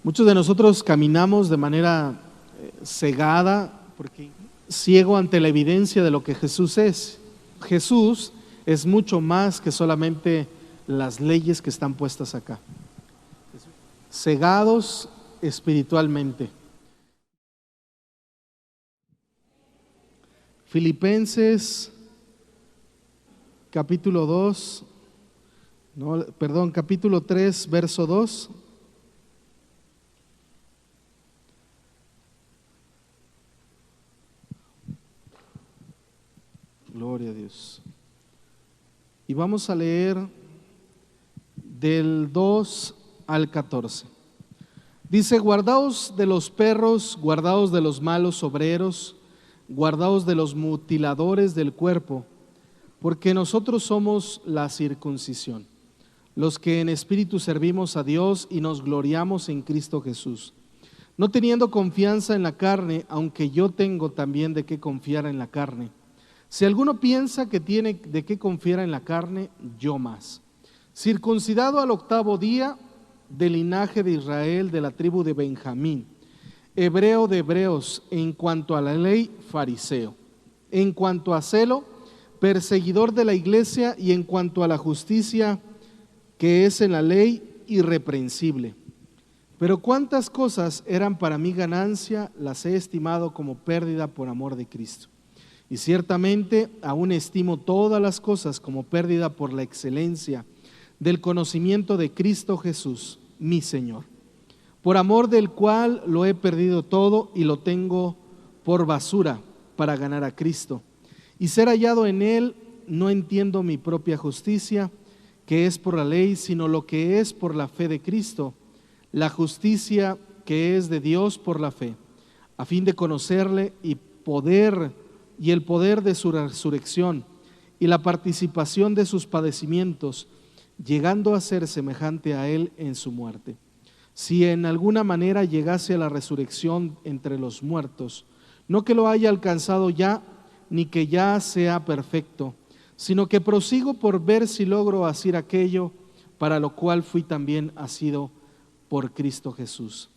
Muchos de nosotros caminamos de manera cegada, porque ciego ante la evidencia de lo que Jesús es. Jesús es mucho más que solamente las leyes que están puestas acá. Cegados espiritualmente. Filipenses capítulo 3, verso 2. Gloria a Dios. Y vamos a leer del 2 al 14. Dice: guardaos de los perros, guardaos de los malos obreros, guardaos de los mutiladores del cuerpo, porque nosotros somos la circuncisión, los que en espíritu servimos a Dios y nos gloriamos en Cristo Jesús, no teniendo confianza en la carne, aunque yo tengo también de qué confiar en la carne. Si alguno piensa que tiene de qué confiar en la carne, yo más. Circuncidado al 8º día, del linaje de Israel, de la tribu de Benjamín, hebreo de hebreos, en cuanto a la ley, fariseo, en cuanto a celo, perseguidor de la iglesia, y en cuanto a la justicia que es en la ley, irreprensible. Pero cuántas cosas eran para mí ganancia, las he estimado como pérdida por amor de Cristo. Y ciertamente aún estimo todas las cosas como pérdida por la excelencia del conocimiento de Cristo Jesús, mi Señor, por amor del cual lo he perdido todo y lo tengo por basura para ganar a Cristo y ser hallado en Él. No entiendo mi propia justicia, que es por la ley, sino lo que es por la fe de Cristo, la justicia que es de Dios por la fe, a fin de conocerle y el poder de su resurrección y la participación de sus padecimientos, llegando a ser semejante a Él en su muerte, si en alguna manera llegase a la resurrección entre los muertos, no que lo haya alcanzado ya, ni que ya sea perfecto, sino que prosigo por ver si logro hacer aquello para lo cual fui también asido por Cristo Jesús.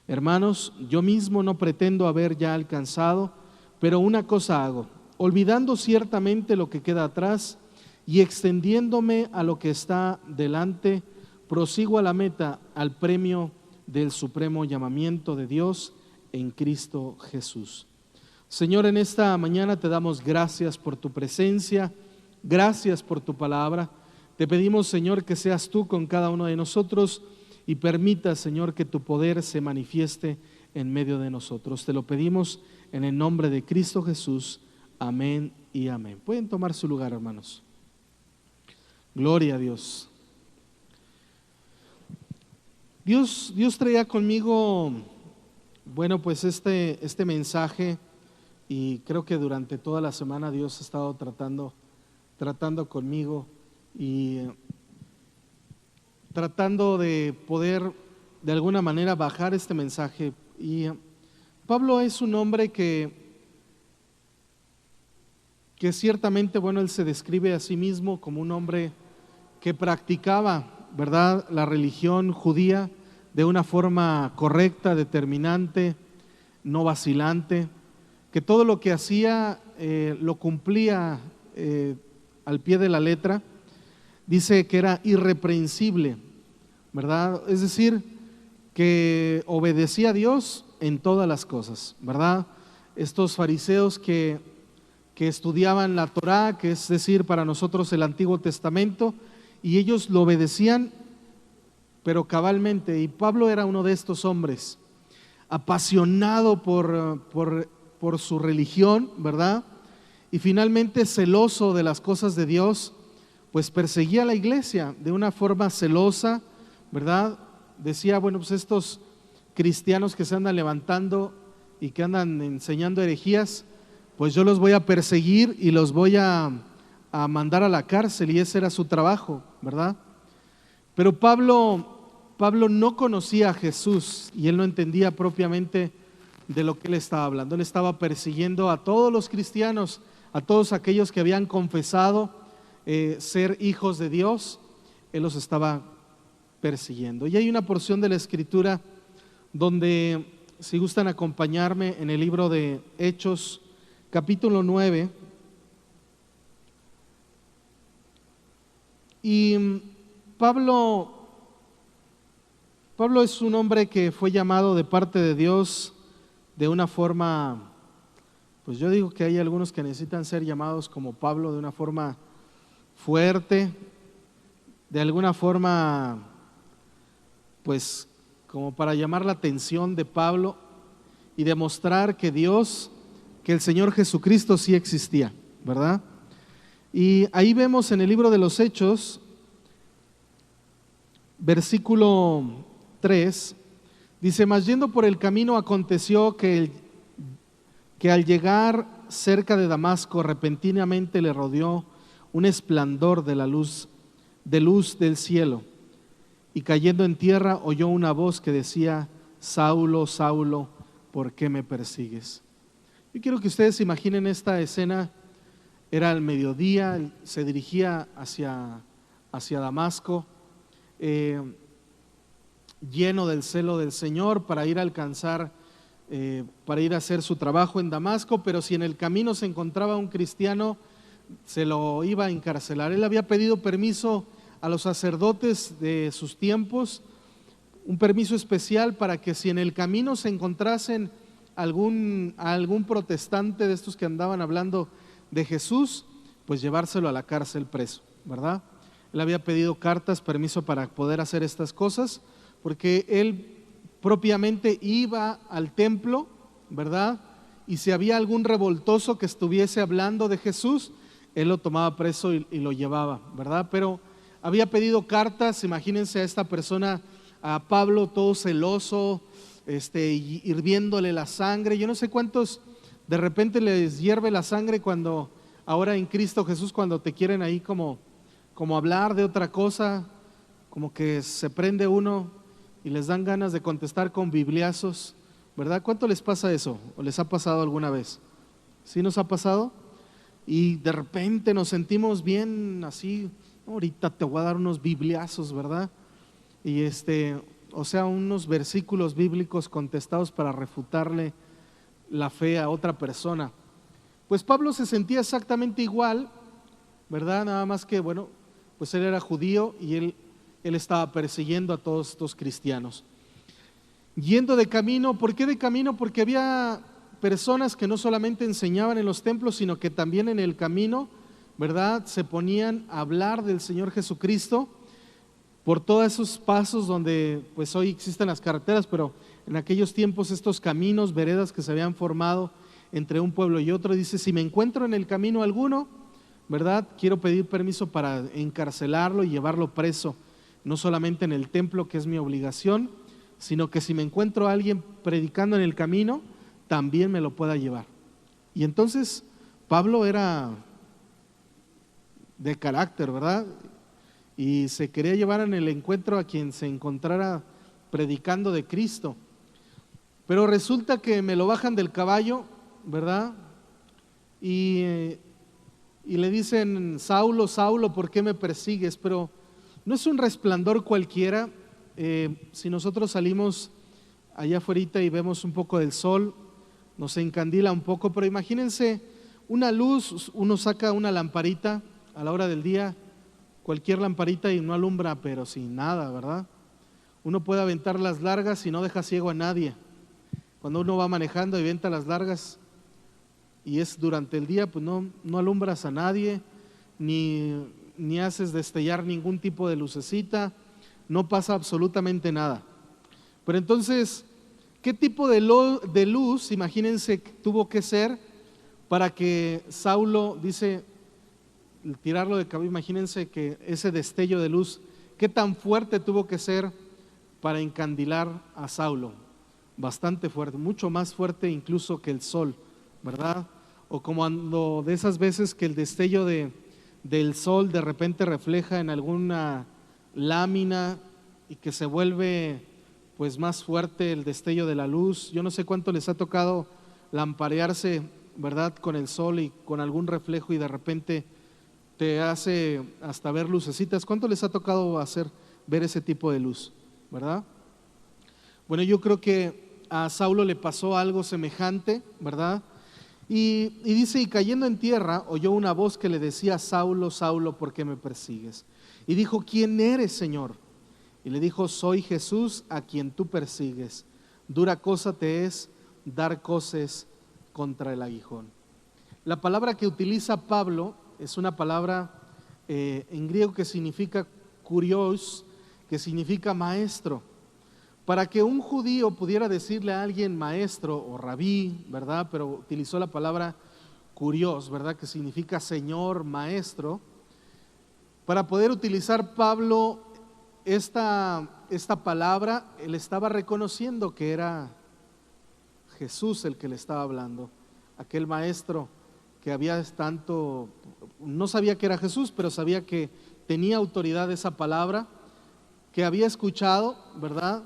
Hermanos, yo mismo no pretendo haber ya alcanzado, pero una cosa hago, olvidando ciertamente lo que queda atrás y extendiéndome a lo que está delante, prosigo a la meta, al premio del supremo llamamiento de Dios en Cristo Jesús. Señor, en esta mañana te damos gracias por tu presencia, gracias por tu palabra. Te pedimos, Señor, que seas tú con cada uno de nosotros y permita, Señor, que tu poder se manifieste en medio de nosotros. Te lo pedimos en el nombre de Cristo Jesús. Amén y amén. Pueden tomar su lugar, hermanos. Gloria a Dios. Dios traía conmigo, bueno, pues este mensaje, y creo que durante toda la semana Dios ha estado tratando conmigo y tratando de poder de alguna manera bajar este mensaje. Y Pablo es un hombre que ciertamente, bueno, él se describe a sí mismo como un hombre que practicaba, ¿verdad?, la religión judía de una forma correcta, determinante, no vacilante, que todo lo que hacía lo cumplía al pie de la letra. Dice que era irreprensible, ¿verdad? Es decir, que obedecía a Dios en todas las cosas, ¿verdad? Estos fariseos que estudiaban la Torá, que es decir, para nosotros el Antiguo Testamento, y ellos lo obedecían, pero cabalmente. Y Pablo era uno de estos hombres, apasionado por su religión, ¿verdad? Y finalmente celoso de las cosas de Dios, pues perseguía a la iglesia de una forma celosa, ¿verdad? Decía, bueno, pues estos cristianos que se andan levantando y que andan enseñando herejías, pues yo los voy a perseguir y los voy a mandar a la cárcel, y ese era su trabajo, ¿verdad? Pero Pablo no conocía a Jesús y él no entendía propiamente de lo que él estaba hablando. Él estaba persiguiendo a todos los cristianos, a todos aquellos que habían confesado ser hijos de Dios. Él los estaba persiguiendo. Y hay una porción de la Escritura donde, si gustan acompañarme, en el libro de Hechos, capítulo 9. Y Pablo es un hombre que fue llamado de parte de Dios de una forma, pues yo digo que hay algunos que necesitan ser llamados como Pablo, de una forma fuerte, de alguna forma, pues como para llamar la atención de Pablo y demostrar que Dios, que el Señor Jesucristo sí existía, ¿verdad? Y ahí vemos en el libro de los Hechos, versículo 3, dice: mas yendo por el camino aconteció que al llegar cerca de Damasco, repentinamente le rodeó un esplendor de luz del cielo, y cayendo en tierra oyó una voz que decía: Saulo, Saulo, ¿por qué me persigues? Yo quiero que ustedes imaginen esta escena. Era el mediodía, se dirigía hacia Damasco, lleno del celo del Señor para ir a alcanzar, para ir a hacer su trabajo en Damasco, pero si en el camino se encontraba un cristiano, se lo iba a encarcelar. Él había pedido permiso a los sacerdotes de sus tiempos, un permiso especial para que si en el camino se encontrasen algún protestante de estos que andaban hablando de Jesús, pues llevárselo a la cárcel preso, ¿verdad? Él había pedido cartas, permiso para poder hacer estas cosas, porque él propiamente iba al templo, ¿verdad? Y si había algún revoltoso que estuviese hablando de Jesús, él lo tomaba preso y lo llevaba, ¿verdad? Pero había pedido cartas. Imagínense a esta persona, a Pablo, todo celoso, hirviéndole la sangre. Yo no sé cuántos de repente les hierve la sangre cuando, ahora en Cristo Jesús, cuando te quieren ahí como hablar de otra cosa, como que se prende uno y les dan ganas de contestar con bibliazos, ¿verdad? ¿Cuánto les pasa eso? ¿O les ha pasado alguna vez? ¿Sí nos ha pasado? Y de repente nos sentimos bien así: ahorita te voy a dar unos bibliazos, ¿verdad? Y o sea, unos versículos bíblicos contestados para refutarle la fe a otra persona. Pues Pablo se sentía exactamente igual, ¿verdad? Nada más que, bueno, pues él era judío y él estaba persiguiendo a todos estos cristianos. Yendo de camino. ¿Por qué de camino? Porque había personas que no solamente enseñaban en los templos, sino que también en el camino, ¿verdad?, se ponían a hablar del Señor Jesucristo por todos esos pasos donde pues hoy existen las carreteras, pero en aquellos tiempos estos caminos, veredas que se habían formado entre un pueblo y otro. Dice: si me encuentro en el camino alguno, ¿verdad?, quiero pedir permiso para encarcelarlo y llevarlo preso, no solamente en el templo, que es mi obligación, sino que si me encuentro a alguien predicando en el camino, también me lo pueda llevar. Y entonces Pablo era de carácter, ¿verdad? Y se quería llevar en el encuentro a quien se encontrara predicando de Cristo. Pero resulta que me lo bajan del caballo, ¿verdad? Y le dicen: Saulo, Saulo, ¿por qué me persigues? Pero no es un resplandor cualquiera. Si nosotros salimos allá afuera y vemos un poco del sol, nos encandila un poco, pero imagínense una luz. Uno saca una lamparita a la hora del día, cualquier lamparita, y no alumbra, pero sin nada, ¿verdad? Uno puede aventar las largas y no deja ciego a nadie. Cuando uno va manejando y avienta las largas y es durante el día, pues no alumbras a nadie, ni haces destellar ningún tipo de lucecita, no pasa absolutamente nada. Pero entonces, ¿qué tipo de luz, imagínense, tuvo que ser para que Saulo, dice, tirarlo de cabello? Imagínense que ese destello de luz, ¿qué tan fuerte tuvo que ser para encandilar a Saulo? Bastante fuerte, mucho más fuerte incluso que el sol, ¿verdad? O como cuando de esas veces que el destello del sol de repente refleja en alguna lámina y que se vuelve pues más fuerte el destello de la luz. Yo no sé cuánto les ha tocado lamparearse, ¿verdad?, con el sol y con algún reflejo, y de repente te hace hasta ver lucecitas. ¿Cuánto les ha tocado ver ese tipo de luz, verdad? Bueno, yo creo que a Saulo le pasó algo semejante, ¿verdad? Y dice, y cayendo en tierra, oyó una voz que le decía, Saulo, Saulo, ¿por qué me persigues? Y dijo, ¿quién eres, Señor? Y le dijo, soy Jesús a quien tú persigues. Dura cosa te es dar coces contra el aguijón. La palabra que utiliza Pablo es una palabra en griego que significa kurios, que significa maestro. Para que un judío pudiera decirle a alguien maestro o rabí, ¿verdad? Pero utilizó la palabra kurios, ¿verdad? Que significa señor, maestro. Para poder utilizar Pablo esta palabra, él estaba reconociendo que era Jesús el que le estaba hablando, aquel maestro que había tanto, no sabía que era Jesús, pero sabía que tenía autoridad esa palabra, que había escuchado, ¿verdad?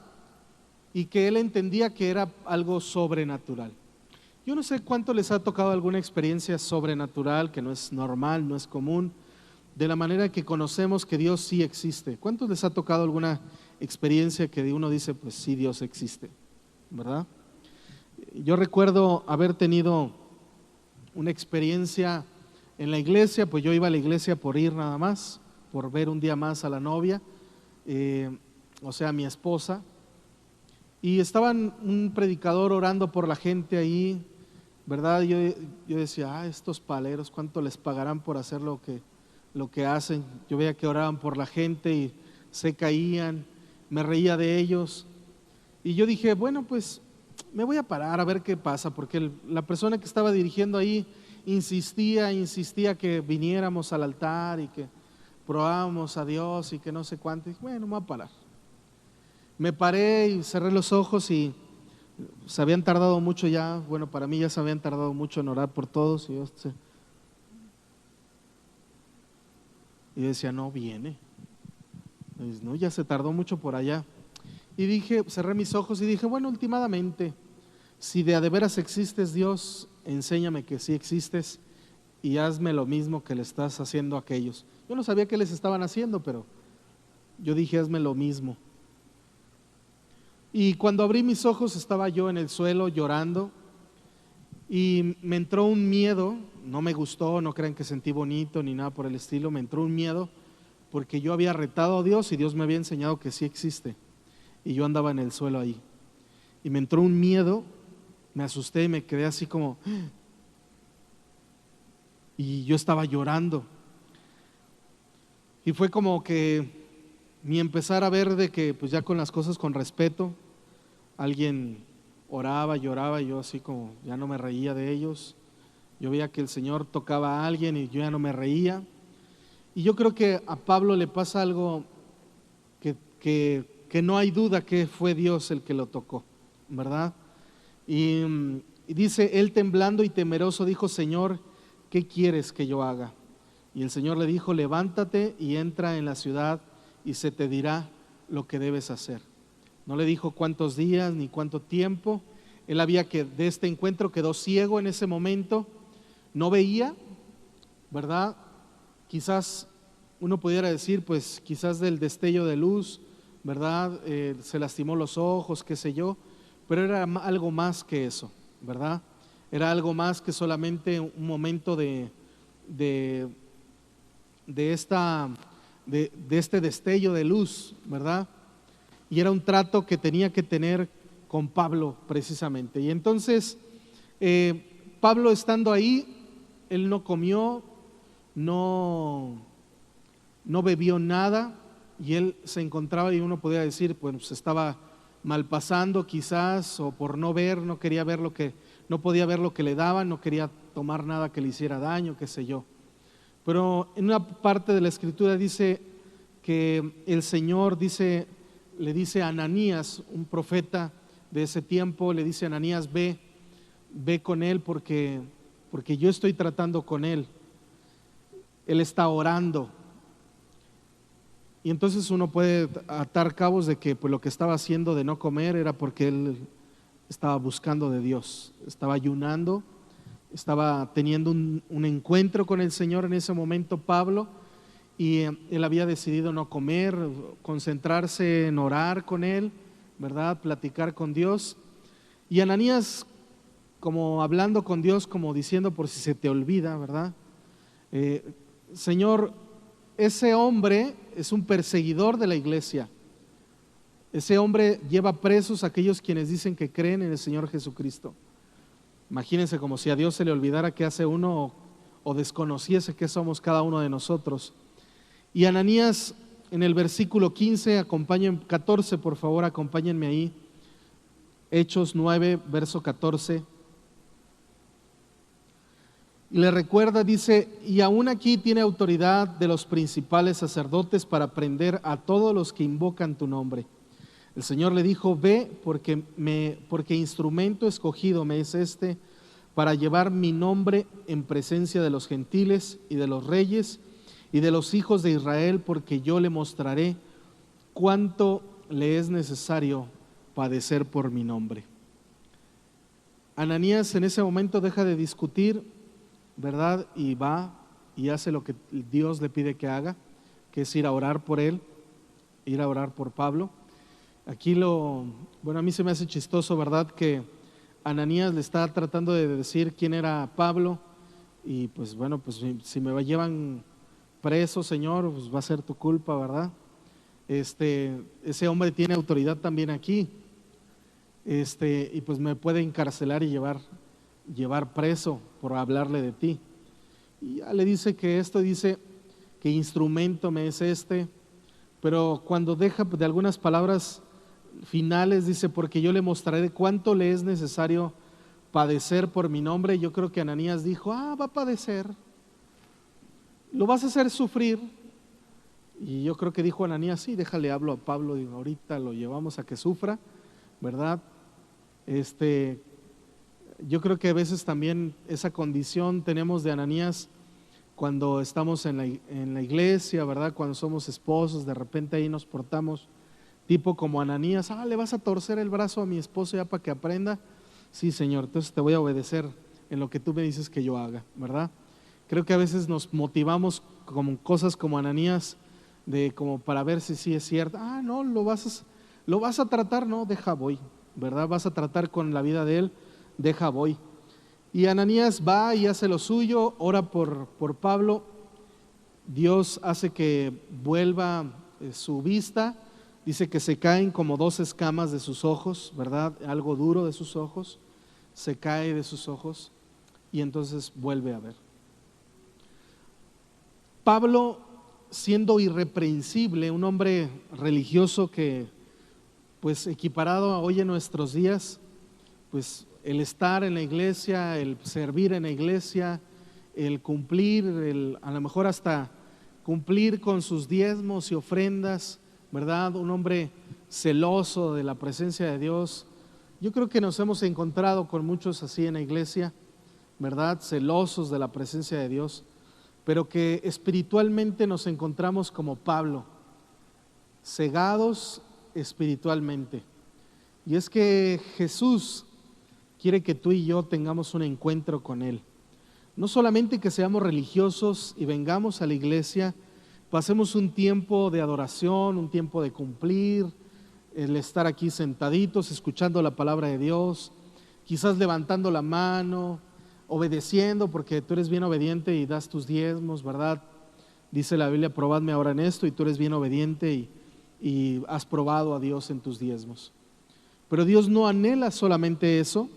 Y que él entendía que era algo sobrenatural. Yo no sé cuánto les ha tocado alguna experiencia sobrenatural que no es normal, no es común, de la manera que conocemos que Dios sí existe. ¿Cuántos les ha tocado alguna experiencia que uno dice, pues sí, Dios existe, ¿verdad? Yo recuerdo haber tenido una experiencia en la iglesia, pues yo iba a la iglesia por ir nada más, por ver un día más a la novia, o sea, a mi esposa, y estaba un predicador orando por la gente ahí, ¿verdad? Yo decía, estos paleros, ¿cuánto les pagarán por hacer lo que hacen? Yo veía que oraban por la gente y se caían, me reía de ellos, y yo dije, bueno, pues me voy a parar a ver qué pasa, porque la persona que estaba dirigiendo ahí insistía que viniéramos al altar y que probábamos a Dios y que no sé cuánto. Y bueno, me voy a parar. Me paré y cerré los ojos y se habían tardado mucho ya, bueno, para mí ya se habían tardado mucho en orar por todos. Y decía, no viene. Y no, ya se tardó mucho por allá. Y dije, cerré mis ojos y dije, bueno, últimamente, si de a de veras existes, Dios, enséñame que sí existes y hazme lo mismo que le estás haciendo a aquellos. Yo no sabía qué les estaban haciendo, pero yo dije, hazme lo mismo. Y cuando abrí mis ojos estaba yo en el suelo llorando y me entró un miedo, no me gustó, no crean que sentí bonito ni nada por el estilo, me entró un miedo porque yo había retado a Dios y Dios me había enseñado que sí existe. Y yo andaba en el suelo ahí. Y me entró un miedo, me asusté y me quedé así como... Y yo estaba llorando. Y fue como que ni empezar a ver de que pues ya con las cosas con respeto, alguien oraba, lloraba y yo así como ya no me reía de ellos. Yo veía que el Señor tocaba a alguien y yo ya no me reía. Y yo creo que a Pablo le pasa algo que no hay duda que fue Dios el que lo tocó, ¿verdad? Y dice, él temblando y temeroso dijo, Señor, ¿qué quieres que yo haga? Y el Señor le dijo, levántate y entra en la ciudad y se te dirá lo que debes hacer. No le dijo cuántos días ni cuánto tiempo. Él había que de este encuentro quedó ciego en ese momento, no veía, ¿verdad? Quizás uno pudiera decir, pues quizás del destello de luz, ¿verdad? Se lastimó los ojos, qué sé yo, pero era algo más que eso, ¿verdad? Era algo más que solamente un momento de este destello de luz, ¿verdad? Y era un trato que tenía que tener con Pablo precisamente. Y entonces, Pablo estando ahí, él no comió, no bebió nada, y él se encontraba, y uno podía decir, pues estaba mal pasando quizás, o por no ver, no quería ver no podía ver lo que le daban, no quería tomar nada que le hiciera daño, qué sé yo. Pero en una parte de la escritura dice que el Señor le dice a Ananías, un profeta de ese tiempo, le dice a Ananías, ve con él porque yo estoy tratando con él. Él está orando. Y entonces uno puede atar cabos de que pues, lo que estaba haciendo de no comer era porque él estaba buscando de Dios, estaba ayunando, estaba teniendo un encuentro con el Señor en ese momento Pablo, y él había decidido no comer, concentrarse en orar con él, ¿verdad? Platicar con Dios. Y Ananías, como hablando con Dios, como diciendo por si se te olvida, ¿verdad? Señor, ese hombre es un perseguidor de la iglesia. Ese hombre lleva presos a aquellos quienes dicen que creen en el Señor Jesucristo. Imagínense como si a Dios se le olvidara qué hace uno o desconociese qué somos cada uno de nosotros. Y Ananías en el versículo 15, 14, por favor, acompáñenme ahí. Hechos 9, verso 14. Y le recuerda, dice, y aún aquí tiene autoridad de los principales sacerdotes para prender a todos los que invocan tu nombre. El Señor le dijo, ve, porque instrumento escogido me es este para llevar mi nombre en presencia de los gentiles y de los reyes y de los hijos de Israel, porque yo le mostraré cuánto le es necesario padecer por mi nombre. Ananías en ese momento deja de discutir, ¿verdad? Y va y hace lo que Dios le pide que haga, que es ir a orar por él, ir a orar por Pablo. Aquí a mí se me hace chistoso, ¿verdad? Que Ananías le está tratando de decir quién era Pablo y pues bueno, pues si me llevan preso, Señor, pues va a ser tu culpa, ¿verdad? Ese hombre tiene autoridad también aquí, y pues me puede encarcelar y llevar preso por hablarle de ti. Y ya le dice dice que instrumento me es este, pero cuando deja de algunas palabras finales dice, porque yo le mostraré cuánto le es necesario padecer por mi nombre. Yo creo que Ananías dijo, va a padecer, lo vas a hacer sufrir. Y yo creo que dijo Ananías, sí, déjale, hablo a Pablo, digo, ahorita lo llevamos a que sufra, ¿verdad? Yo creo que a veces también esa condición tenemos de Ananías cuando estamos en la iglesia, ¿verdad? Cuando somos esposos, de repente ahí nos portamos tipo como Ananías, le vas a torcer el brazo a mi esposo ya para que aprenda. Sí, Señor, entonces te voy a obedecer en lo que tú me dices que yo haga, ¿verdad? Creo que a veces nos motivamos con cosas como Ananías, como para ver si sí es cierto. No, lo vas a tratar, no, deja voy, ¿verdad? Vas a tratar con la vida de él, deja voy. Y Ananías va y hace lo suyo, ora por Pablo. Dios hace que vuelva su vista. Dice que se caen como 2 escamas de sus ojos, ¿verdad? Algo duro de sus ojos, se cae de sus ojos y entonces vuelve a ver. Pablo, siendo irreprensible, un hombre religioso que, pues equiparado hoy en nuestros días, pues el estar en la iglesia, el servir en la iglesia, el cumplir, a lo mejor hasta cumplir con sus diezmos y ofrendas, ¿verdad? Un hombre celoso de la presencia de Dios. Yo creo que nos hemos encontrado con muchos así en la iglesia, ¿verdad? Celosos de la presencia de Dios, pero que espiritualmente nos encontramos como Pablo, cegados espiritualmente. Y es que Jesús quiere que tú y yo tengamos un encuentro con Él. No solamente que seamos religiosos y vengamos a la iglesia, pasemos un tiempo de adoración, un tiempo de cumplir, el estar aquí sentaditos, escuchando la palabra de Dios, quizás levantando la mano, obedeciendo, porque tú eres bien obediente y das tus diezmos, ¿verdad? Dice la Biblia, probadme ahora en esto, y tú eres bien obediente y has probado a Dios en tus diezmos. Pero Dios no anhela solamente eso,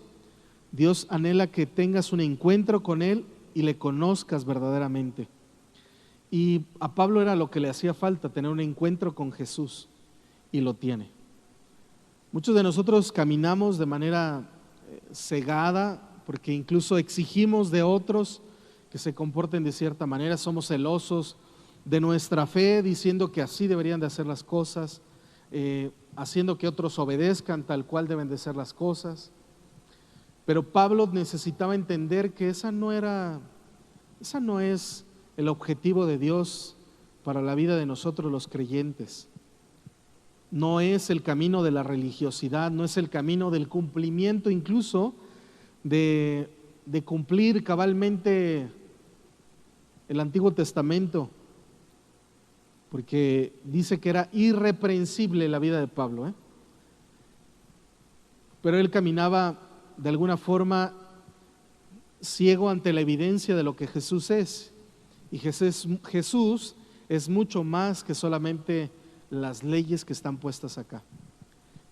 Dios anhela que tengas un encuentro con Él y le conozcas verdaderamente. Y a Pablo era lo que le hacía falta, tener un encuentro con Jesús, y lo tiene. Muchos de nosotros caminamos de manera cegada, porque incluso exigimos de otros que se comporten de cierta manera, somos celosos de nuestra fe, diciendo que así deberían de hacer las cosas, haciendo que otros obedezcan tal cual deben de ser las cosas. Pero Pablo necesitaba entender que esa no es el objetivo de Dios para la vida de nosotros los creyentes. No es el camino de la religiosidad, no es el camino del cumplimiento, incluso de cumplir cabalmente el Antiguo Testamento, porque dice que era irreprensible la vida de Pablo, pero él caminaba de alguna forma ciego ante la evidencia de lo que Jesús es. Y Jesús es mucho más que solamente las leyes que están puestas acá.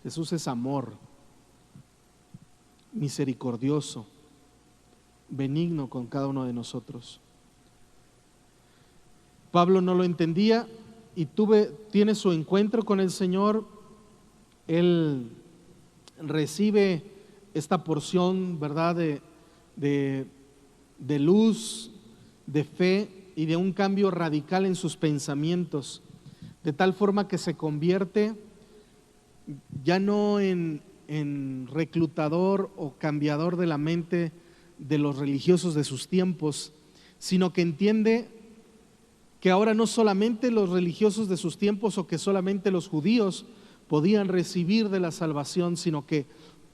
Jesús es amor, misericordioso, benigno con cada uno de nosotros. Pablo no lo entendía y tiene su encuentro con el Señor. Él recibe esta porción, ¿verdad?, de luz, de fe y de un cambio radical en sus pensamientos, de tal forma que se convierte ya no en reclutador o cambiador de la mente de los religiosos de sus tiempos, sino que entiende que ahora no solamente los religiosos de sus tiempos o que solamente los judíos podían recibir de la salvación, sino que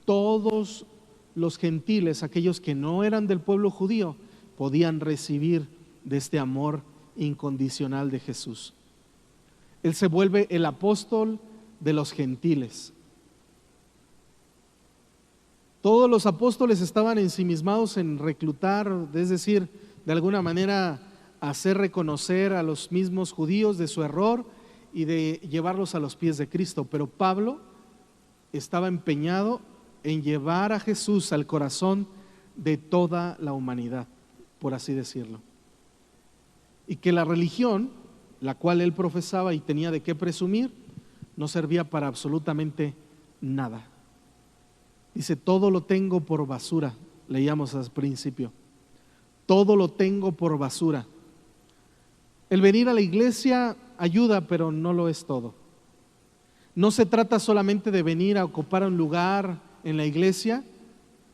todos los gentiles, aquellos que no eran del pueblo judío, podían recibir de este amor incondicional de Jesús. Él se vuelve el apóstol de los gentiles. Todos los apóstoles estaban ensimismados en reclutar, es decir, de alguna manera hacer reconocer a los mismos judíos de su error y de llevarlos a los pies de Cristo. Pero Pablo estaba empeñado en llevar a Jesús al corazón de toda la humanidad, por así decirlo. Y que la religión, la cual él profesaba y tenía de qué presumir, no servía para absolutamente nada. Dice, todo lo tengo por basura, leíamos al principio. Todo lo tengo por basura. El venir a la iglesia ayuda, pero no lo es todo. No se trata solamente de venir a ocupar un lugar en la iglesia,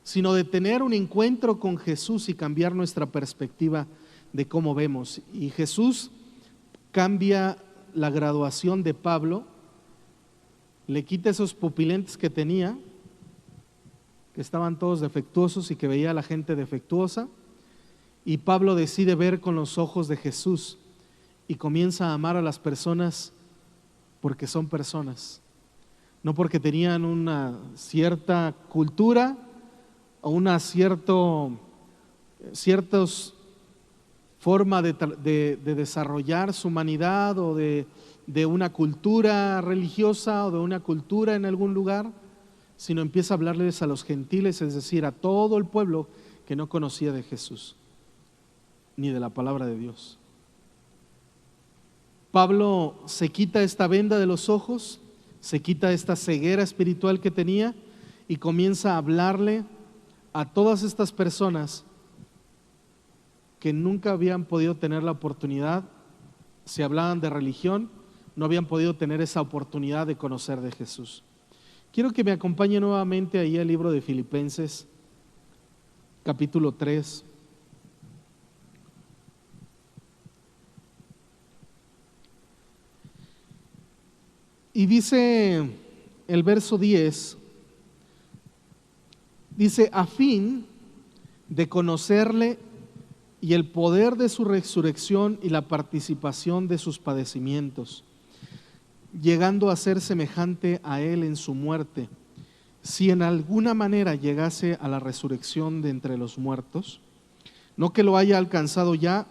sino de tener un encuentro con Jesús y cambiar nuestra perspectiva de cómo vemos. Y Jesús cambia la graduación de Pablo, le quita esos pupilentes que tenía, que estaban todos defectuosos y que veía a la gente defectuosa, y Pablo decide ver con los ojos de Jesús y comienza a amar a las personas porque son personas, no porque tenían una cierta cultura o una cierta forma de desarrollar su humanidad o de una cultura religiosa o de una cultura en algún lugar, sino empieza a hablarles a los gentiles, es decir, a todo el pueblo que no conocía de Jesús ni de la palabra de Dios. Pablo se quita esta venda de los ojos, se quita esta ceguera espiritual que tenía y comienza a hablarle a todas estas personas que nunca habían podido tener la oportunidad, si hablaban de religión, no habían podido tener esa oportunidad de conocer de Jesús. Quiero que me acompañe nuevamente ahí al libro de Filipenses, capítulo 3. Y dice el verso 10, dice, a fin de conocerle y el poder de su resurrección y la participación de sus padecimientos, llegando a ser semejante a él en su muerte, si en alguna manera llegase a la resurrección de entre los muertos, no que lo haya alcanzado ya,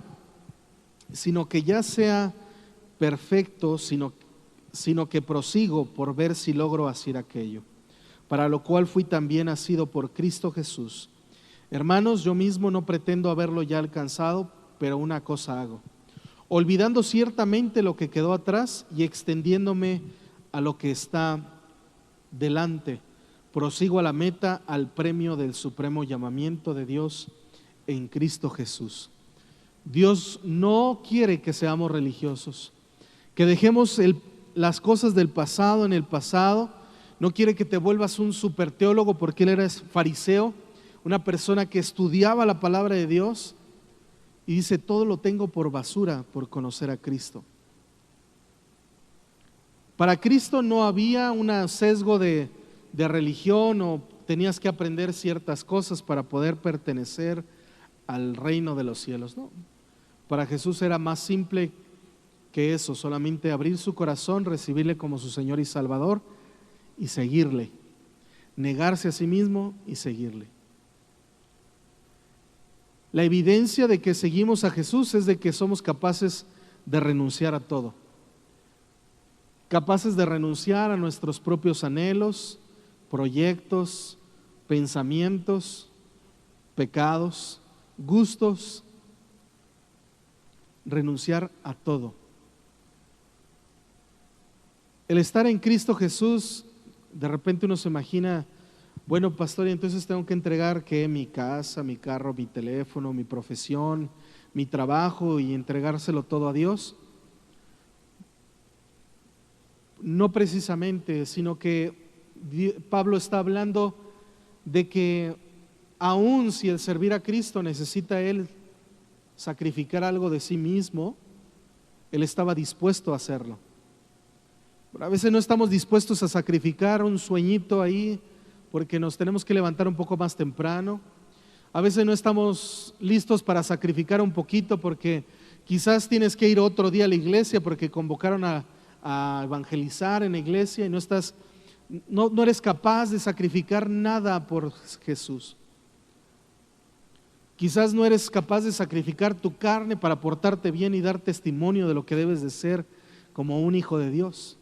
sino que ya sea perfecto, sino que prosigo por ver si logro hacer aquello, para lo cual fui también asido por Cristo Jesús. Hermanos, yo mismo no pretendo haberlo ya alcanzado, pero una cosa hago, olvidando ciertamente lo que quedó atrás y extendiéndome a lo que está delante, prosigo a la meta, al premio del supremo llamamiento de Dios en Cristo Jesús. Dios no quiere que seamos religiosos, que dejemos las cosas del pasado en el pasado. No quiere que te vuelvas un super teólogo porque él era fariseo, una persona que estudiaba la palabra de Dios y dice, todo lo tengo por basura por conocer a Cristo. Para Cristo no había un sesgo de religión o tenías que aprender ciertas cosas para poder pertenecer al reino de los cielos, no. Para Jesús era más simple que eso, solamente abrir su corazón, recibirle como su Señor y Salvador y seguirle. negarse a sí mismo y seguirle. La evidencia de que seguimos a Jesús es de que somos capaces de renunciar a todo. Capaces de renunciar a nuestros propios anhelos, proyectos, pensamientos, pecados, gustos, renunciar a todo. El estar en Cristo Jesús, de repente uno se imagina, bueno, pastor, y entonces tengo que entregar ¿qué? Mi casa, mi carro, mi teléfono, mi profesión, mi trabajo y entregárselo todo a Dios. No precisamente, sino que Pablo está hablando de que aun si el servir a Cristo necesita él sacrificar algo de sí mismo, él estaba dispuesto a hacerlo. Pero a veces no estamos dispuestos a sacrificar un sueñito ahí porque nos tenemos que levantar un poco más temprano. A veces no estamos listos para sacrificar un poquito porque quizás tienes que ir otro día a la iglesia porque convocaron a evangelizar en la iglesia y no eres capaz de sacrificar nada por Jesús. Quizás no eres capaz de sacrificar tu carne para portarte bien y dar testimonio de lo que debes de ser como un hijo de Dios.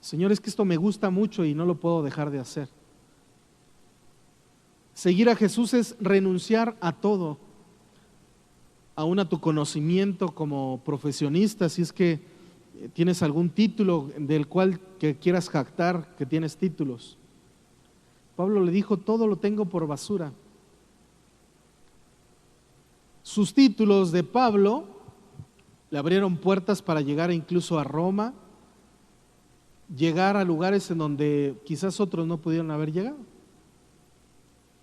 Señor, es que esto me gusta mucho y no lo puedo dejar de hacer. Seguir a Jesús es renunciar a todo, aún a tu conocimiento como profesionista, si es que tienes algún título del cual que quieras jactar que tienes títulos. Pablo le dijo, todo lo tengo por basura. Sus títulos de Pablo le abrieron puertas para llegar incluso a Roma, llegar a lugares en donde quizás otros no pudieron haber llegado,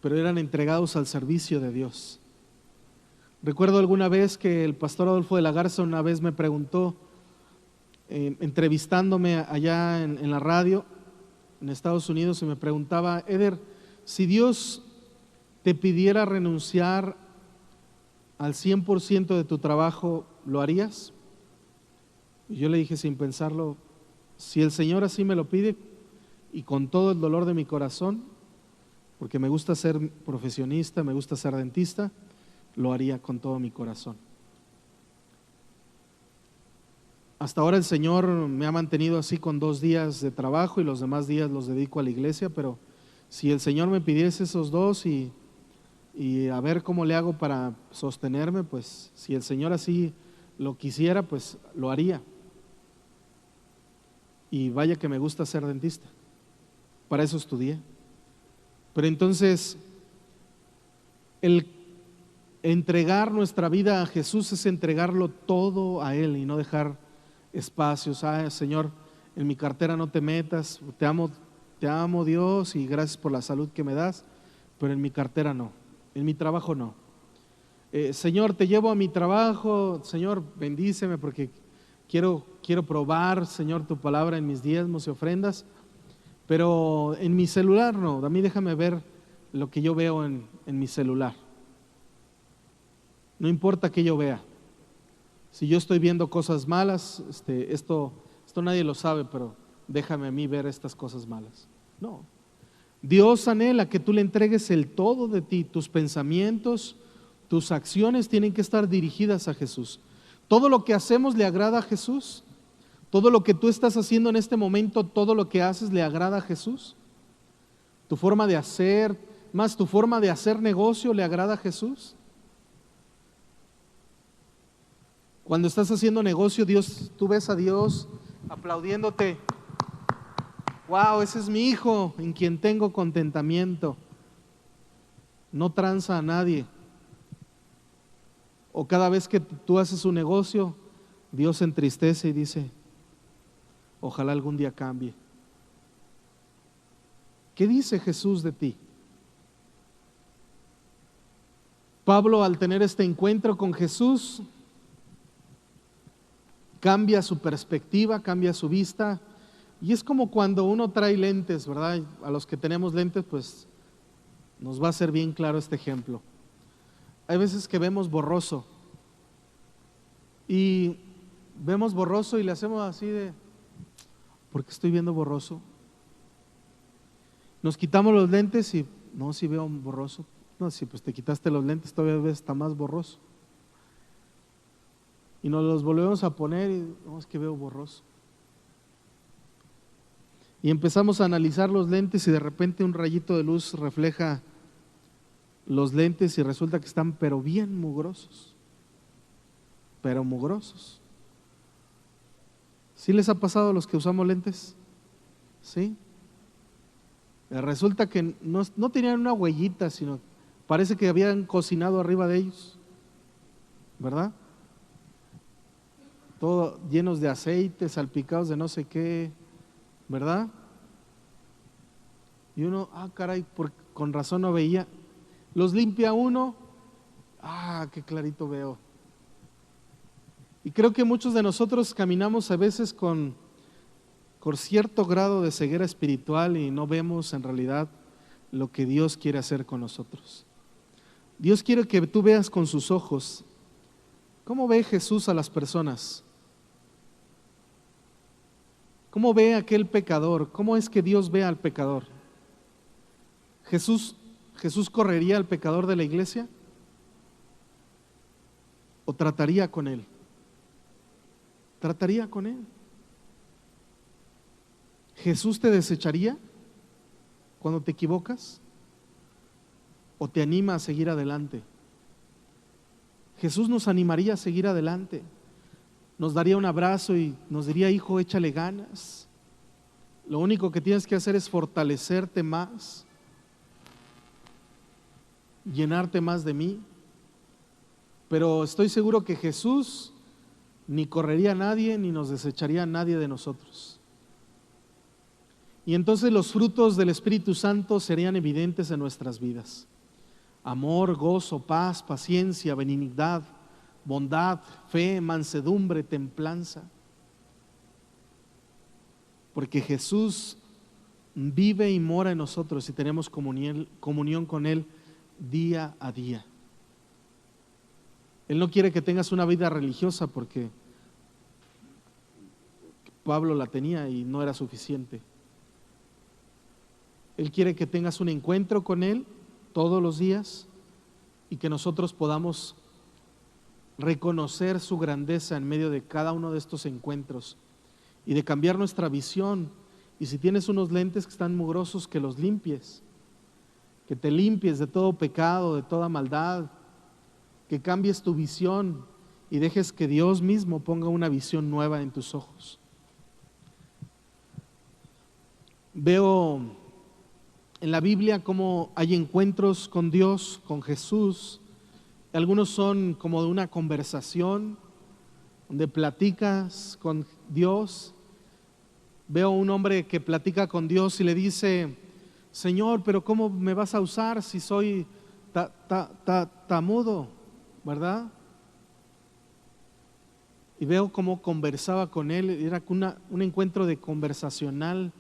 pero eran entregados al servicio de Dios. Recuerdo alguna vez que el pastor Adolfo de la Garza una vez me preguntó, entrevistándome allá en la radio en Estados Unidos, y me preguntaba, Eder, si Dios te pidiera renunciar al 100% de tu trabajo, ¿lo harías? Y yo le dije sin pensarlo, si el Señor así me lo pide y con todo el dolor de mi corazón, porque me gusta ser profesionista, me gusta ser dentista, lo haría con todo mi corazón. Hasta ahora el Señor me ha mantenido así con 2 días de trabajo y los demás días los dedico a la iglesia, pero si el Señor me pidiese esos 2 y a ver cómo le hago para sostenerme, pues si el Señor así lo quisiera, pues lo haría. Y vaya que me gusta ser dentista, para eso estudié. Pero entonces, el entregar nuestra vida a Jesús es entregarlo todo a Él y no dejar espacios. Señor, en mi cartera no te metas, te amo Dios y gracias por la salud que me das, pero en mi cartera no, en mi trabajo no. Señor, te llevo a mi trabajo, Señor, bendíceme porque quiero probar, Señor, tu palabra en mis diezmos y ofrendas, pero en mi celular no, a mí déjame ver lo que yo veo en mi celular. No importa que yo vea. Si yo estoy viendo cosas malas, esto nadie lo sabe, pero déjame a mí ver estas cosas malas. No. Dios anhela que tú le entregues el todo de ti, tus pensamientos, tus acciones tienen que estar dirigidas a Jesús. Todo lo que hacemos le agrada a Jesús. Todo lo que tú estás haciendo en este momento, todo lo que haces le agrada a Jesús. Tu forma de hacer, más tu forma de hacer negocio le agrada a Jesús. Cuando estás haciendo negocio, tú ves a Dios aplaudiéndote. Wow, ese es mi hijo en quien tengo contentamiento. No tranza a nadie. O cada vez que tú haces un negocio, Dios se entristece y dice, ojalá algún día cambie. ¿Qué dice Jesús de ti? Pablo, al tener este encuentro con Jesús, cambia su perspectiva, cambia su vista, y es como cuando uno trae lentes, ¿verdad? A los que tenemos lentes, pues nos va a ser bien claro este ejemplo. Hay veces que vemos borroso y le hacemos así de, ¿por qué estoy viendo borroso? Nos quitamos los lentes y no, si veo borroso. No, si pues te quitaste los lentes, todavía ves, está más borroso. Y nos los volvemos a poner y no, es que veo borroso. Y empezamos a analizar los lentes y de repente un rayito de luz refleja los lentes y resulta que están pero bien mugrosos. Pero mugrosos. ¿Sí les ha pasado a los que usamos lentes? ¿Sí? Resulta que no tenían una huellita, sino parece que habían cocinado arriba de ellos, ¿verdad? Todo llenos de aceite, salpicados de no sé qué, ¿verdad? Y uno, caray, con razón no veía. Los limpia uno, qué clarito veo. Y creo que muchos de nosotros caminamos a veces con cierto grado de ceguera espiritual y no vemos en realidad lo que Dios quiere hacer con nosotros. Dios quiere que tú veas con sus ojos. ¿Cómo ve Jesús a las personas? ¿Cómo ve a aquel pecador? ¿Cómo es que Dios ve al pecador? ¿Jesús correría al pecador de la iglesia? ¿O trataría con él? Trataría con él. ¿Jesús te desecharía cuando te equivocas? ¿O te anima a seguir adelante? Jesús nos animaría a seguir adelante. Nos daría un abrazo y nos diría, hijo, échale ganas. Lo único que tienes que hacer es fortalecerte más, llenarte más de mí. Pero estoy seguro que Jesús ni correría a nadie, ni nos desecharía a nadie de nosotros. Y entonces los frutos del Espíritu Santo serían evidentes en nuestras vidas. Amor, gozo, paz, paciencia, benignidad, bondad, fe, mansedumbre, templanza. Porque Jesús vive y mora en nosotros y tenemos comunión con Él día a día. Él no quiere que tengas una vida religiosa porque Pablo la tenía y no era suficiente. Él quiere que tengas un encuentro con Él todos los días y que nosotros podamos reconocer su grandeza en medio de cada uno de estos encuentros y de cambiar nuestra visión. Y si tienes unos lentes que están mugrosos, que los limpies, que te limpies de todo pecado, de toda maldad, que cambies tu visión y dejes que Dios mismo ponga una visión nueva en tus ojos. Veo en la Biblia cómo hay encuentros con Dios, con Jesús. Algunos son como de una conversación donde platicas con Dios. Veo un hombre que platica con Dios y le dice, Señor, pero ¿cómo me vas a usar si soy tamudo? ¿Verdad? Y veo cómo conversaba con él, era un encuentro de conversacional,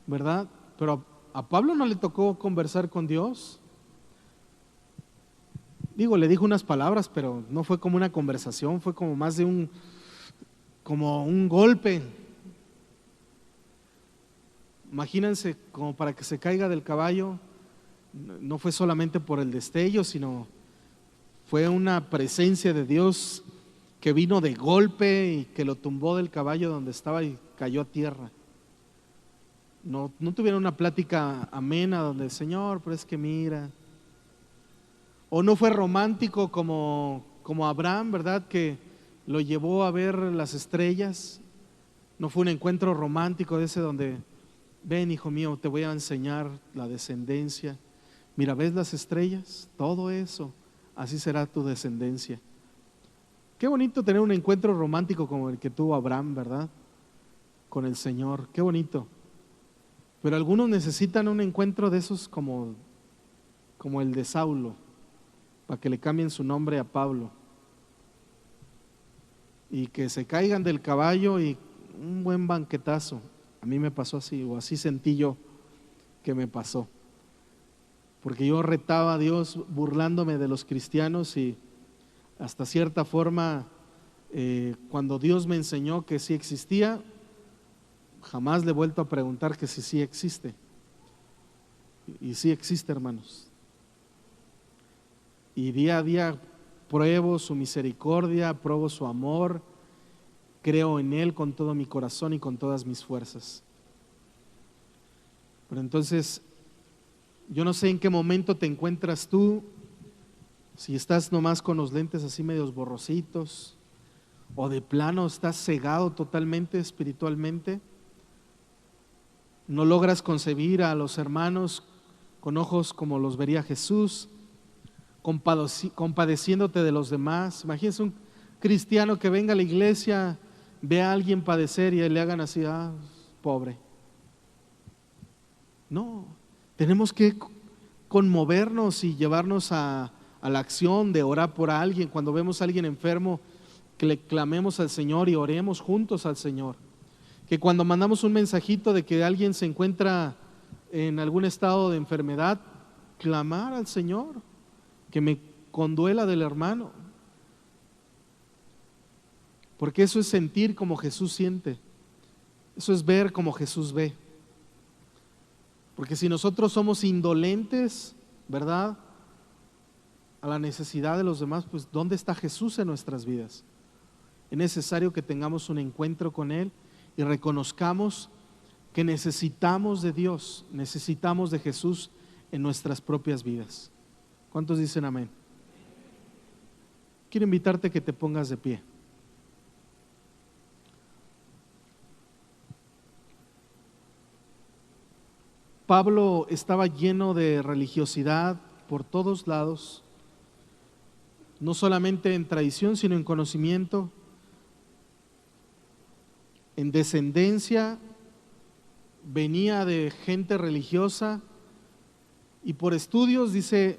¿verdad? Pero a Pablo no le tocó conversar con Dios. Le dijo unas palabras, pero no fue como una conversación, fue como más de como un golpe. Imagínense, como para que se caiga del caballo, no fue solamente por el destello, sino fue una presencia de Dios que vino de golpe y que lo tumbó del caballo donde estaba y cayó a tierra. No tuvieron una plática amena donde, Señor, pero es que mira. O no fue romántico como Abraham, ¿verdad? Que lo llevó a ver las estrellas. No fue un encuentro romántico de ese donde, ven, hijo mío, te voy a enseñar la descendencia. Mira, ¿ves las estrellas? Todo eso, así será tu descendencia. Qué bonito tener un encuentro romántico como el que tuvo Abraham, ¿verdad? Con el Señor, qué bonito. Pero algunos necesitan un encuentro de esos como el de Saulo, para que le cambien su nombre a Pablo. Y que se caigan del caballo y un buen banquetazo. A mí me pasó así, o así sentí yo que me pasó. Porque yo retaba a Dios burlándome de los cristianos y hasta cierta forma, cuando Dios me enseñó que sí existía, jamás le he vuelto a preguntar que si sí existe. Y sí existe, hermanos. Y día a día pruebo su misericordia, pruebo su amor, creo en Él con todo mi corazón y con todas mis fuerzas. Pero entonces, yo no sé en qué momento te encuentras tú, si estás nomás con los lentes así medios borrositos, o de plano estás cegado totalmente espiritualmente, no logras concebir a los hermanos con ojos como los vería Jesús, compadeciéndote de los demás. Imagínense un cristiano que venga a la iglesia, ve a alguien padecer y le hagan así, pobre. No, tenemos que conmovernos y llevarnos a la acción de orar por alguien. Cuando vemos a alguien enfermo, que le clamemos al Señor y oremos juntos al Señor. Que cuando mandamos un mensajito de que alguien se encuentra en algún estado de enfermedad, clamar al Señor, que me conduela del hermano. Porque eso es sentir como Jesús siente, eso es ver como Jesús ve. Porque si nosotros somos indolentes, ¿verdad?, a la necesidad de los demás, pues ¿dónde está Jesús en nuestras vidas? Es necesario que tengamos un encuentro con Él y reconozcamos que necesitamos de Dios, necesitamos de Jesús en nuestras propias vidas. ¿Cuántos dicen amén? Quiero invitarte a que te pongas de pie. Pablo estaba lleno de religiosidad por todos lados, no solamente en tradición, sino en conocimiento, en descendencia, venía de gente religiosa y por estudios dice: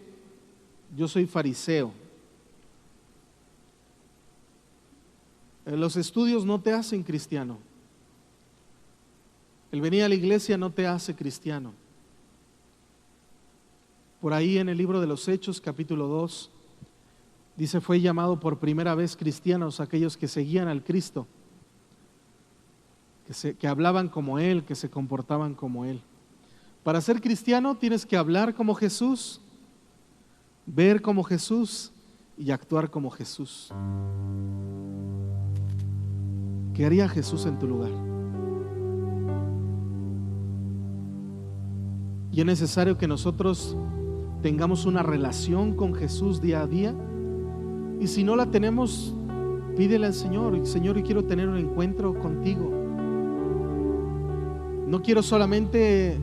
yo soy fariseo. Los estudios no te hacen cristiano. El venir a la iglesia no te hace cristiano. Por ahí en el libro de los Hechos, capítulo 2, dice: fue llamado por primera vez cristianos aquellos que seguían al Cristo, que hablaban como Él, que se comportaban como Él. Para ser cristiano tienes que hablar como Jesús, ver como Jesús y actuar como Jesús. ¿Qué haría Jesús en tu lugar? Y es necesario que nosotros tengamos una relación con Jesús día a día. Y si no la tenemos, pídele al Señor: Señor, yo quiero tener un encuentro contigo. No quiero solamente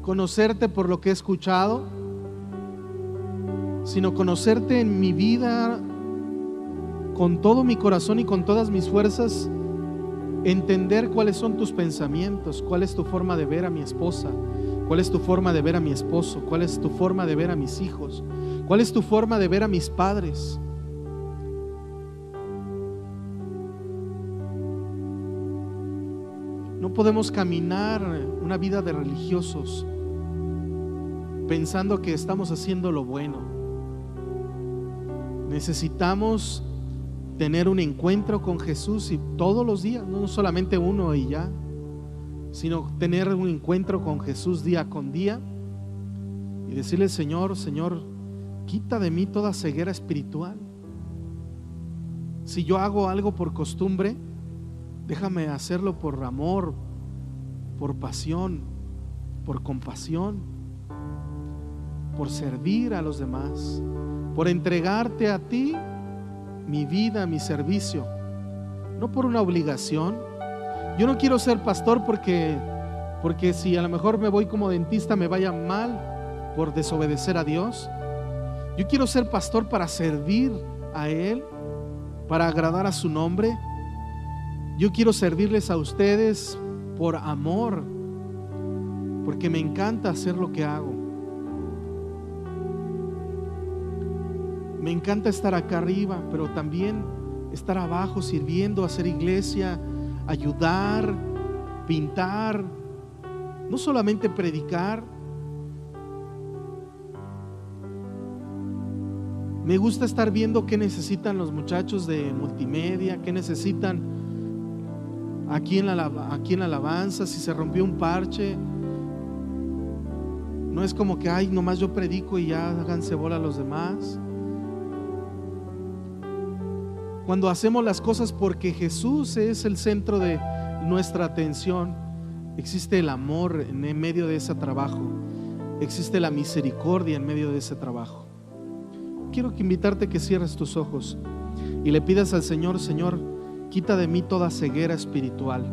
conocerte por lo que he escuchado, sino conocerte en mi vida con todo mi corazón y con todas mis fuerzas, entender cuáles son tus pensamientos, cuál es tu forma de ver a mi esposa, cuál es tu forma de ver a mi esposo, cuál es tu forma de ver a mis hijos, cuál es tu forma de ver a mis padres. No podemos caminar una vida de religiosos pensando que estamos haciendo lo bueno. Necesitamos tener un encuentro con Jesús y todos los días, no solamente uno y ya, sino tener un encuentro con Jesús día con día y decirle: Señor, Señor, quita de mí toda ceguera espiritual. Si yo hago algo por costumbre, déjame hacerlo por amor, por pasión, por compasión, por servir a los demás, por entregarte a ti mi vida, mi servicio, no por una obligación. Yo no quiero ser pastor porque si a lo mejor me voy como dentista me vaya mal por desobedecer a Dios. Yo quiero ser pastor para servir a Él, para agradar a su nombre. Yo quiero servirles a ustedes por amor, porque me encanta hacer lo que hago. Me encanta estar acá arriba, pero también estar abajo sirviendo, hacer iglesia, ayudar, pintar, no solamente predicar. Me gusta estar viendo qué necesitan los muchachos de multimedia, qué necesitan aquí en la alabanza, si se rompió un parche. No es como que, ay, nomás yo predico y ya háganse bola los demás. Cuando hacemos las cosas porque Jesús es el centro de nuestra atención, existe el amor en medio de ese trabajo, existe la misericordia en medio de ese trabajo. Quiero invitarte que cierres tus ojos y le pidas al Señor: Señor, quita de mí toda ceguera espiritual.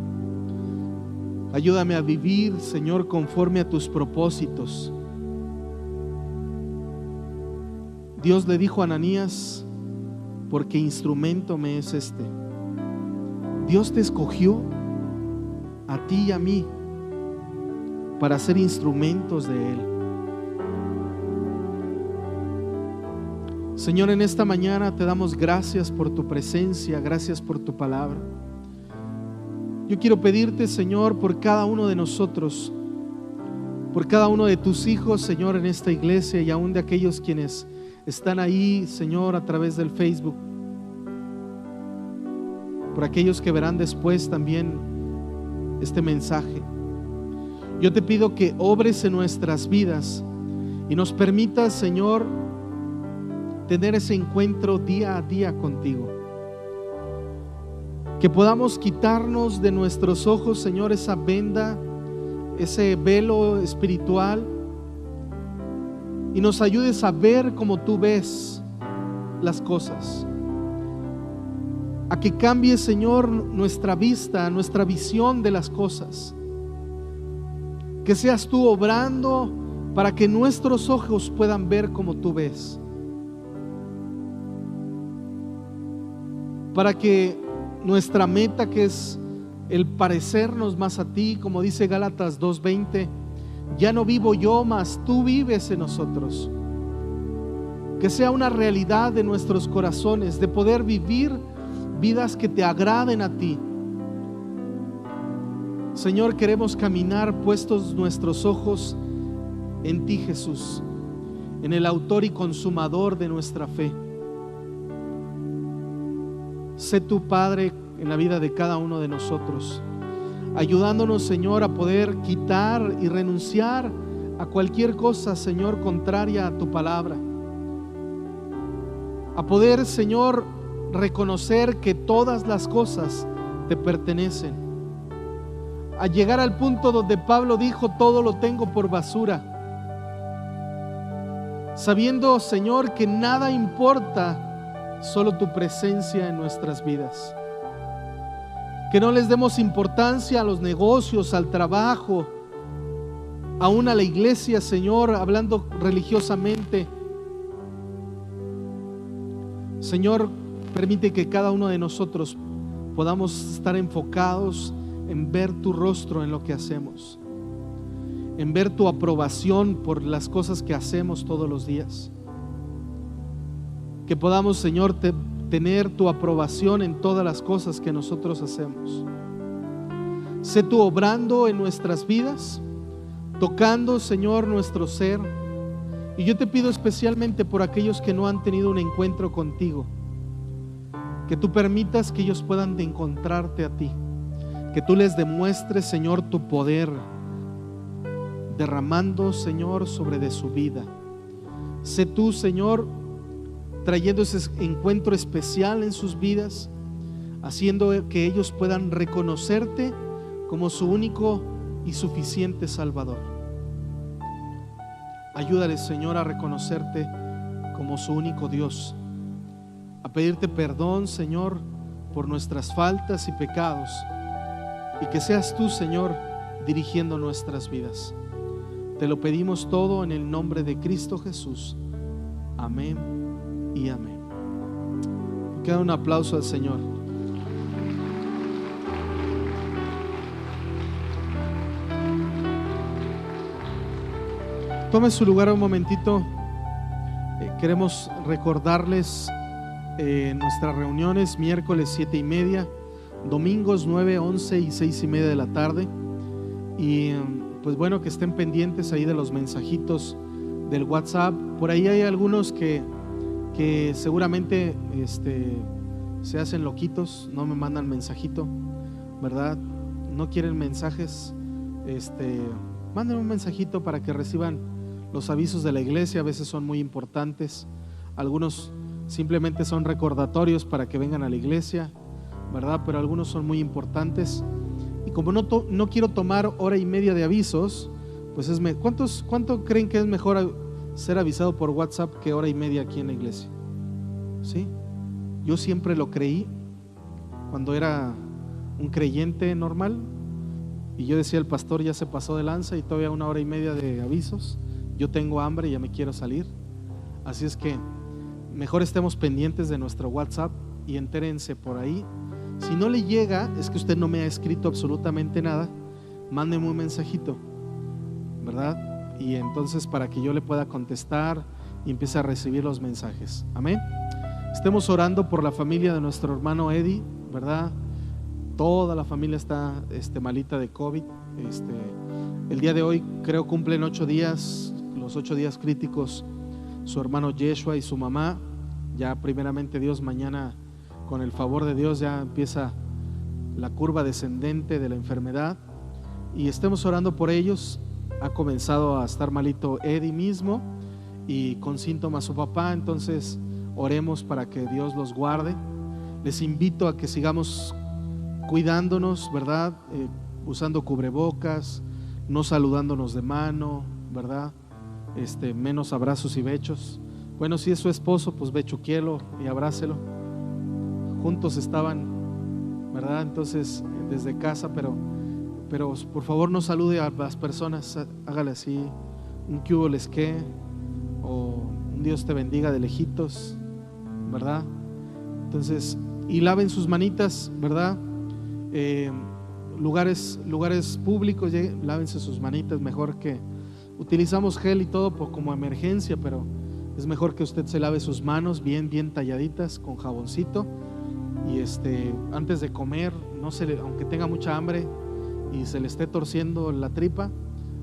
Ayúdame a vivir, Señor, conforme a tus propósitos. Dios le dijo a Ananías: porque instrumento me es este. Dios te escogió a ti y a mí para ser instrumentos de Él. Señor, en esta mañana te damos gracias por tu presencia, gracias por tu palabra. Yo quiero pedirte, Señor, por cada uno de nosotros, por cada uno de tus hijos, Señor, en esta iglesia, y aún de aquellos quienes están ahí, Señor, a través del Facebook, por aquellos que verán después también este mensaje. Yo te pido que obres en nuestras vidas y nos permitas, Señor, tener ese encuentro día a día contigo. Que podamos quitarnos de nuestros ojos, Señor, esa venda, ese velo espiritual, y nos ayudes a ver como tú ves las cosas. A que cambie, Señor, nuestra vista, nuestra visión de las cosas. Que seas tú obrando para que nuestros ojos puedan ver como tú ves. Para que nuestra meta, que es el parecernos más a ti, como dice Gálatas 2:20, ya no vivo yo, mas tú vives en nosotros. Que sea una realidad de nuestros corazones, de poder vivir vidas que te agraden a ti. Señor, queremos caminar puestos nuestros ojos en ti, Jesús, en el autor y consumador de nuestra fe. Sé tu Padre en la vida de cada uno de nosotros, ayudándonos, Señor, a poder quitar y renunciar a cualquier cosa, Señor, contraria a tu palabra. A poder, Señor, reconocer que todas las cosas te pertenecen. A llegar al punto donde Pablo dijo: todo lo tengo por basura. Sabiendo, Señor, que nada importa, solo tu presencia en nuestras vidas. Que no les demos importancia a los negocios, al trabajo, aún a la iglesia, Señor, hablando religiosamente. Señor, permite que cada uno de nosotros podamos estar enfocados en ver tu rostro en lo que hacemos, en ver tu aprobación por las cosas que hacemos todos los días. Que podamos, Señor, tener tu aprobación en todas las cosas que nosotros hacemos. Sé tú obrando en nuestras vidas, tocando, Señor, nuestro ser. Y yo te pido especialmente por aquellos que no han tenido un encuentro contigo, que tú permitas que ellos puedan encontrarte a ti, que tú les demuestres, Señor, tu poder, derramando, Señor, sobre de su vida. Sé tú, Señor, trayendo ese encuentro especial en sus vidas, haciendo que ellos puedan reconocerte como su único y suficiente Salvador. Ayúdales, Señor, a reconocerte como su único Dios, a pedirte perdón, Señor, por nuestras faltas y pecados, y que seas tú, Señor, dirigiendo nuestras vidas. Te lo pedimos todo en el nombre de Cristo Jesús. Amén y amén. Queda un aplauso al Señor. Tome su lugar un momentito. Queremos recordarles nuestras reuniones: miércoles 7:30, domingos 9, 11 y 6:30 de la tarde. Y pues bueno, que estén pendientes ahí de los mensajitos del WhatsApp. Por ahí hay algunos que seguramente se hacen loquitos, no me mandan mensajito, ¿verdad? No quieren mensajes. Manden un mensajito para que reciban Los avisos de la iglesia a veces son muy importantes. Algunos simplemente son recordatorios para que vengan a la iglesia, ¿verdad? Pero algunos son muy importantes. Y como no quiero tomar hora y media de avisos, pues ¿cuánto creen que es mejor ser avisado por WhatsApp que hora y media aquí en la iglesia? ¿Sí? Yo siempre lo creí cuando era un creyente normal, y yo decía, el pastor ya se pasó de lanza y todavía una hora y media de avisos. Yo tengo hambre y ya me quiero salir. Así es que mejor estemos pendientes de nuestro WhatsApp y entérense por ahí. Si no le llega, es que usted no me ha escrito absolutamente nada, mándeme un mensajito, ¿verdad? Y entonces para que yo le pueda contestar y empiece a recibir los mensajes. Amén. Estemos orando por la familia de nuestro hermano Eddie, ¿verdad? Toda la familia está malita de COVID. El día de hoy creo cumplen 8 días, los 8 días críticos, su hermano Yeshua y su mamá. Ya primeramente Dios, mañana con el favor de Dios ya empieza la curva descendente de la enfermedad, y estemos orando por ellos. Ha comenzado a estar malito Eddie mismo y con síntomas su papá, entonces oremos para que Dios los guarde. Les invito a que sigamos cuidándonos, ¿verdad? Usando cubrebocas, no saludándonos de mano, ¿verdad? Menos abrazos y bechos. Bueno, si es su esposo, pues bechuquielo y abrácelo. Juntos estaban, ¿verdad? Entonces, desde casa, pero por favor no salude a las personas, hágale así, un que hubo les que, o un Dios te bendiga de lejitos, ¿verdad? Entonces, y laven sus manitas, ¿verdad? Lugares públicos, lávense sus manitas, mejor que utilizamos gel y todo como emergencia, pero es mejor que usted se lave sus manos bien talladitas con jaboncito, y antes de comer, aunque tenga mucha hambre y se le esté torciendo la tripa,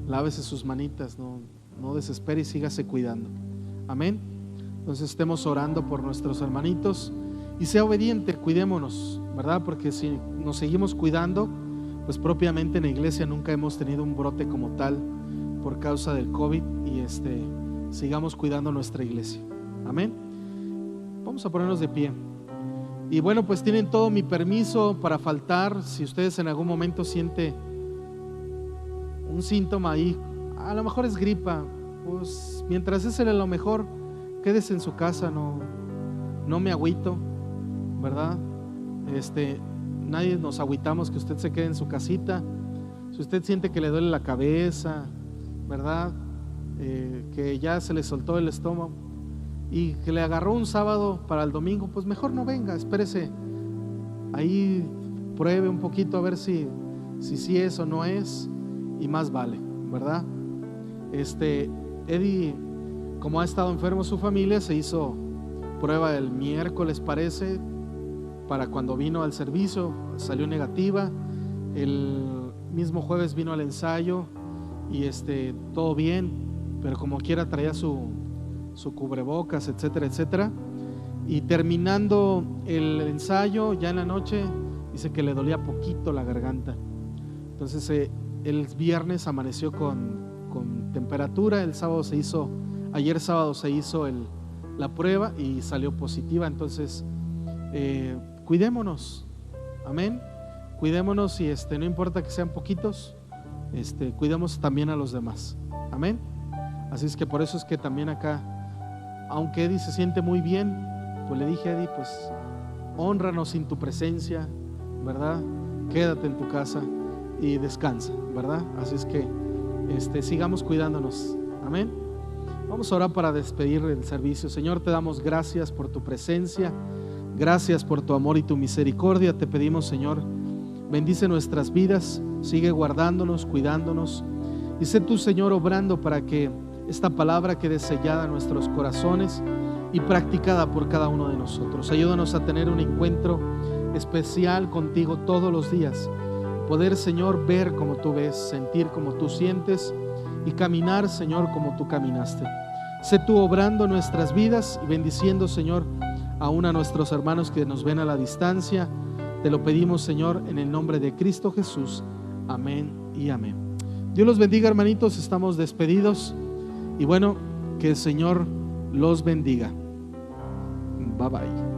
lávese sus manitas, no desespere y sígase cuidando. Amén. Entonces estemos orando por nuestros hermanitos y sea obediente, cuidémonos, ¿verdad? Porque si nos seguimos cuidando, pues propiamente en la iglesia nunca hemos tenido un brote como tal por causa del COVID, y sigamos cuidando nuestra iglesia. Amén. Vamos a ponernos de pie. Y bueno, pues tienen todo mi permiso para faltar. Si ustedes en algún momento sienten un síntoma ahí, a lo mejor es gripa, pues mientras es lo mejor, quédese en su casa, no me agüito, ¿verdad? Nadie nos agüitamos que usted se quede en su casita. Si usted siente que le duele la cabeza, ¿verdad? Que ya se le soltó el estómago y que le agarró un sábado para el domingo, pues mejor no venga, espérese ahí, pruebe un poquito a ver si es o no es, y más vale, ¿verdad? Eddie, como ha estado enfermo su familia, se hizo prueba el miércoles, parece, para cuando vino al servicio, salió negativa. El mismo jueves vino al ensayo y todo bien, pero como quiera traía su cubrebocas, etcétera. Y terminando el ensayo, ya en la noche, dice que le dolía poquito la garganta. Entonces el viernes amaneció con temperatura. Ayer sábado se hizo la prueba y salió positiva. Entonces cuidémonos, amén. Cuidémonos, y no importa que sean poquitos, cuidemos también a los demás, amén. Así es que por eso es que también acá, aunque Eddie se siente muy bien, pues le dije a Eddie, pues hónranos sin tu presencia, ¿verdad? Quédate en tu casa y descansa, ¿verdad? Así es que sigamos cuidándonos, amén. Vamos a orar para despedir el servicio. Señor, te damos gracias por tu presencia, gracias por tu amor y tu misericordia. Te pedimos, Señor, bendice nuestras vidas, sigue guardándonos, cuidándonos, y sé tú, Señor, obrando para que esta palabra quede sellada en nuestros corazones y practicada por cada uno de nosotros. Ayúdanos a tener un encuentro especial contigo todos los días, poder, Señor, ver como tú ves, sentir como tú sientes y caminar, Señor, como tú caminaste. Sé tú obrando nuestras vidas y bendiciendo, Señor, aún a nuestros hermanos que nos ven a la distancia. Te lo pedimos, Señor, en el nombre de Cristo Jesús. Amén y amén. Dios los bendiga, hermanitos. Estamos despedidos. Y bueno, que el Señor los bendiga. Bye bye.